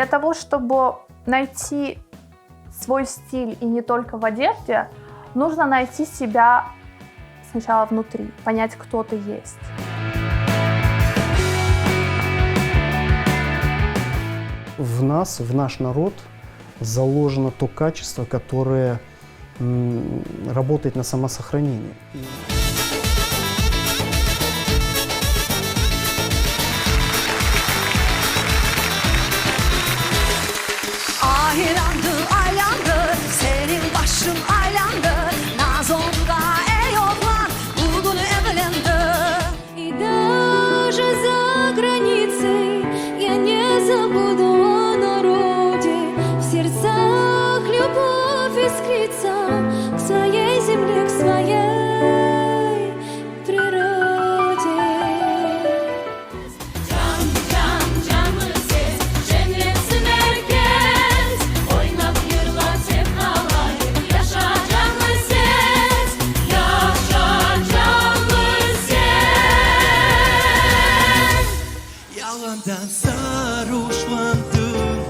Для того, чтобы найти свой стиль и не только в одежде, нужно найти себя сначала внутри, понять, кто ты есть. В нас, в наш народ заложено то качество, которое работает на самосохранение. Aylandı, aylandı, senin başın aylandı. Nazonga ey oğlan, bulgunu evlendi. И даже за границей я не забуду о народе. В сердцах любовь искрится к своей земле, к своей природе. Can, can, canlısız, cennetsin herkes. Oynap yırla sevdalar, yaşa canlısız, yaşa canlısız. Yalandan sarhoşlandım,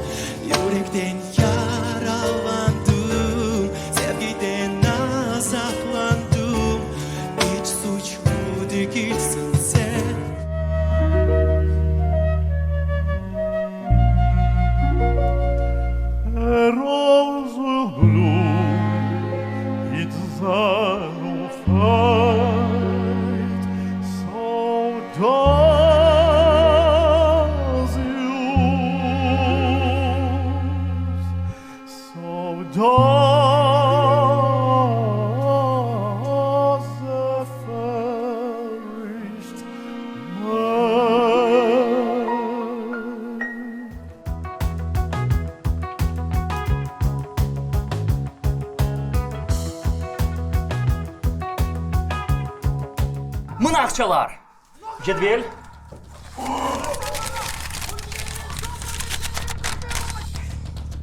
yürekten yaralandım, sevgiden azaplandım. Hiç suç bu değilsin sen. Rose blue, it's fight, so does yours, so does the first mine. Mına akçalar. Cedvel.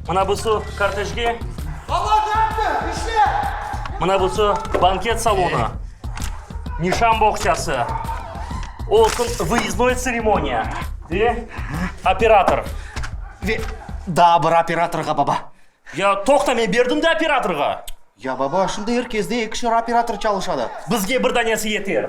Mına busu kartejgi. Mına busu banket salonu. Nişan bohçası. Olsun выездной церемония. И оператор. Да, бір операторға баба. Ya toqta men berdim de operatorga. Я баба, шында herkesde 2-ші оператор çalışады. Bizge bir tanesi yeter.